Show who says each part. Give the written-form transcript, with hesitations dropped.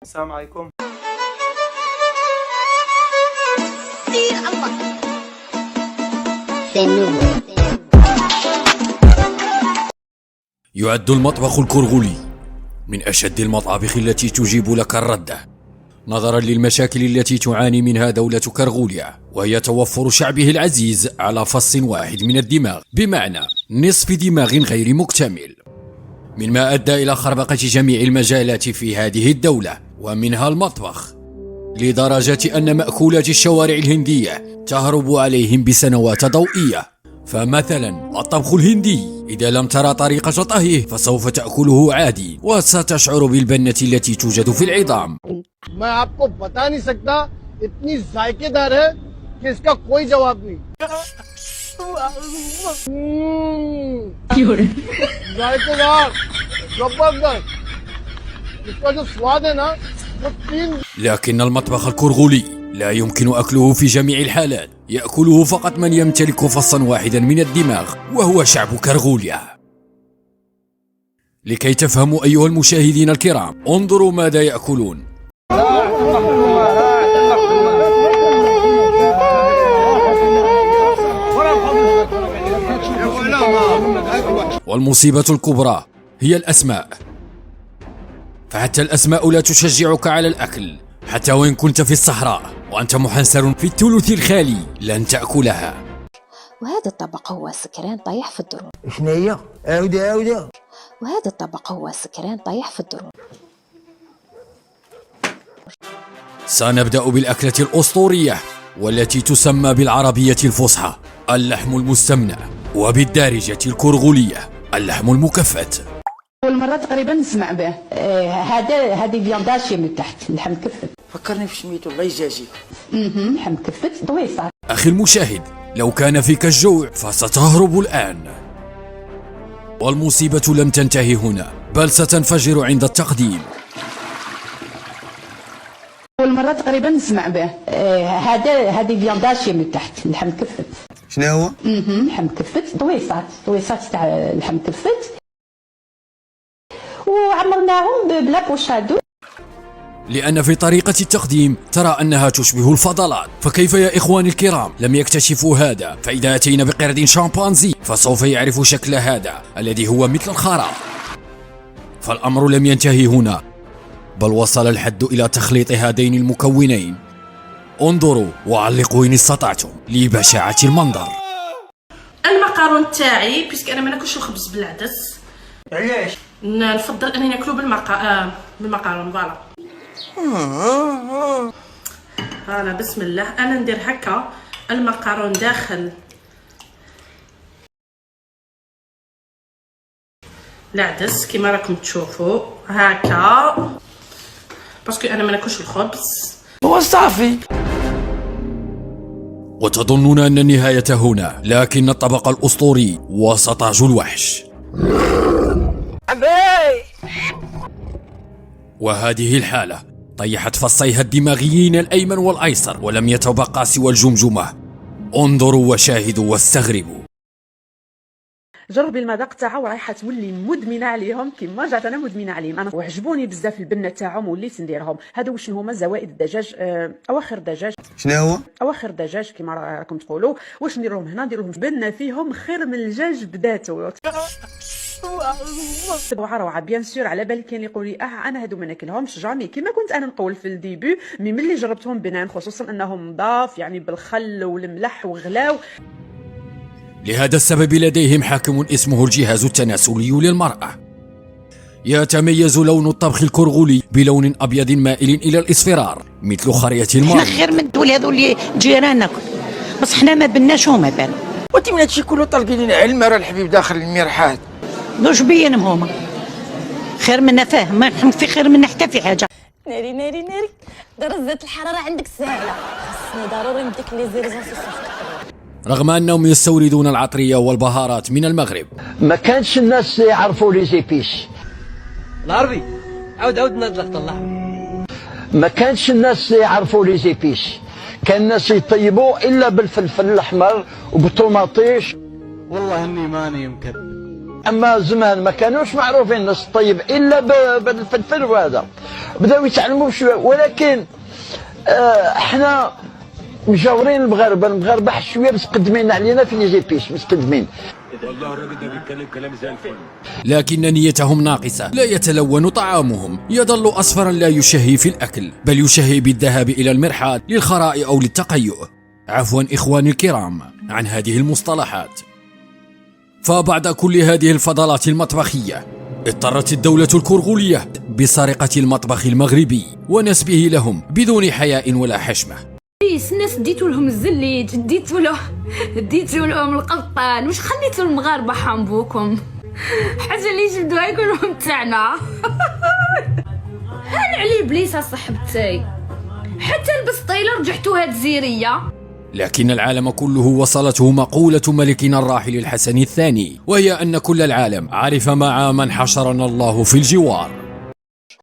Speaker 1: السلام عليكم.
Speaker 2: يعد المطبخ الكرغولي من أشد المطابخ التي تجيب لك الردة نظرا للمشاكل التي تعاني منها دولة كرغوليا، وهي توفر شعبه العزيز على فص واحد من الدماغ، بمعنى نصف دماغ غير مكتمل، مما أدى إلى خربقة جميع المجالات في هذه الدولة ومنها المطبخ، لدرجة أن مأكولات الشوارع الهندية تهرب عليهم بسنوات ضوئية. فمثلا الطبخ الهندي إذا لم ترى طريقة طهيه فسوف تأكله عادي وستشعر بالبنة التي توجد في العظام.
Speaker 3: मैं आपको बता नहीं सकता, इतनी जायकेदार है कि इसका कोई जवाब नहीं। जायकेदार, जबरदस्त, इसका जो स्वाद है ना वो
Speaker 2: لكن المطبخ الكرغولي لا يمكن أكله في جميع الحالات، يأكله فقط من يمتلك فصا واحدا من الدماغ وهو شعب كرغوليا. لكي تفهموا أيها المشاهدين الكرام، انظروا ماذا يأكلون. والمصيبة الكبرى هي الأسماء، فحتى الأسماء لا تشجعك على الأكل، حتى وإن كنت في الصحراء وأنت محنسر في الثلث الخالي لن تأكلها.
Speaker 4: وهذا الطبق هو سكران طايح في الدرون.
Speaker 5: شنو هي؟ عاودي.
Speaker 4: وهذا الطبق هو سكران طايح في الدرون.
Speaker 2: سنبدأ بالأكلة الأسطورية والتي تسمى بالعربية الفصحى اللحم المستمنى، وبالدارجة الكرغولية اللحم المكفت.
Speaker 6: أول مرة تقريبا نسمع به. هذه فيانداشي من تحت، اللحم مكفت.
Speaker 5: فكرني في سميتو الله يجازيك.
Speaker 6: لحم مكفت طويصة.
Speaker 2: أخي المشاهد، لو كان فيك الجوع فستهرب الآن. والمصيبة لم تنتهي هنا، بل ستنفجر عند التقديم.
Speaker 6: أول مرة تقريبا نسمع به. هذه فيانداشي من تحت، اللحم مكفت.
Speaker 5: شنو هو؟
Speaker 6: لحم مكفت طويصات تاع اللحم مكفت، وعمرناهم بلا بوشادو.
Speaker 2: لأن في طريقة التقديم ترى أنها تشبه الفضلات، فكيف يا إخواني الكرام لم يكتشفوا هذا؟ فإذا أتينا بقرد شامبانزي فسوف يعرف شكل هذا الذي هو مثل الخرا. فالأمر لم ينتهي هنا، بل وصل الحد إلى تخليط هذين المكونين. انظروا وعلقوا إن استطعتم لبشاعة المنظر.
Speaker 7: المقارون تاعي بيسك انا ما ناكلش الخبز بالعدس.
Speaker 5: علاش؟
Speaker 7: نفضل اني ناكلو بالمقارون. فوالا بسم الله. انا ندير هكا المقارون داخل العدس كيما راكم تشوفوا هكا، باسكو انا ما ناكلش الخبز.
Speaker 5: هو صافي.
Speaker 2: وتظنون أن النهاية هنا، لكن الطبق الأسطوري وسطاج الوحش. وهذه الحالة طيحت فصيها الدماغيين الأيمن والأيسر ولم يتبقى سوى الجمجمة. انظروا وشاهدوا واستغربوا.
Speaker 8: جربي المذاق تاعها ورايحه تولي مدمنه عليهم كيما رجعت انا مدمنه عليهم. انا وعجبوني بزاف البنه تاعهم وليت نديرهم. هادو واش هما زوائد الدجاج، اواخر دجاج.
Speaker 5: شنو هو؟
Speaker 8: اواخر دجاج كيما راكم تقولوا. واش ندير لهم هنا؟ ندير لهم بنه فيهم خير من الدجاج بداتو. روعه بيان سور. على بالي كاين اللي يقول لي انا هادو ما ناكلهمش جامي، كيما كنت انا نقول في الديبي. ملي جربتهم بنان، خصوصا انهم نضاف يعني بالخل والملح وغلاو.
Speaker 2: لهذا السبب لديهم حاكم اسمه الجهاز التناسلي للمرأة. يتميز لون الطبخ الكرغولي بلون أبيض مائل إلى الإصفرار مثل خرية الماء.
Speaker 9: احنا خير من دول هذو اللي جيراننا، بس حنا ما بناش هما بان.
Speaker 5: وانت من هادشي كله طالقين علم راه الحبيب داخل المرحاض.
Speaker 9: واش بينهم هما خير منا، فاهم؟ ما نحن في خير منا حتى في حاجه.
Speaker 10: ناري درجة الحرارة عندك سهلة، خصني ضروري نديك لي زيرزاسيون.
Speaker 2: رغم أنهم يستوردون العطرية والبهارات من المغرب،
Speaker 11: ما كانش الناس يعرفوا لي زيبيس.
Speaker 12: العربي عاود نطلق طلع.
Speaker 11: ما كانش الناس يعرفوا لي زيبيس، كان الناس يطيبوا الا بالفلفل الاحمر وبالطوماطيش.
Speaker 12: والله اني ماني مكذب.
Speaker 11: اما زمان ما كانوش معروفين الناس تطيب الا بالفلفل وهذا. بداو يتعلموا بشويه. ولكن احنا مجاورين المغاربه حتى شويه متقدمين علينا في لي زيبيس، متقدمين.
Speaker 1: والله الراجل ده بيتكلم كلام زي الفل.
Speaker 2: لكن نيتهم ناقصة، لا يتلون طعامهم، يظل أصفرا لا يشهي في الأكل، بل يشهي بالذهاب إلى المرحاض للخراء أو للتقيؤ. عفوا إخواني الكرام عن هذه المصطلحات. فبعد كل هذه الفضلات المطبخية اضطرت الدولة الكرغولية بسرقة المطبخ المغربي ونسبه لهم بدون حياء ولا حشمة.
Speaker 10: الناس ديتوا لهم الزليج، ديتوا لهم القبطان، واش خليتوا المغاربه حامبوكم؟ حاجه اللي جبدوها يكونوا تاعنا. هل علي بليس صاحبتي حتى البسطيله رجعتوها جزيريه.
Speaker 2: لكن العالم كله وصلته مقولة ملكنا الراحل الحسن الثاني، وهي أن كل العالم عرف مع من حشرنا الله في الجوار.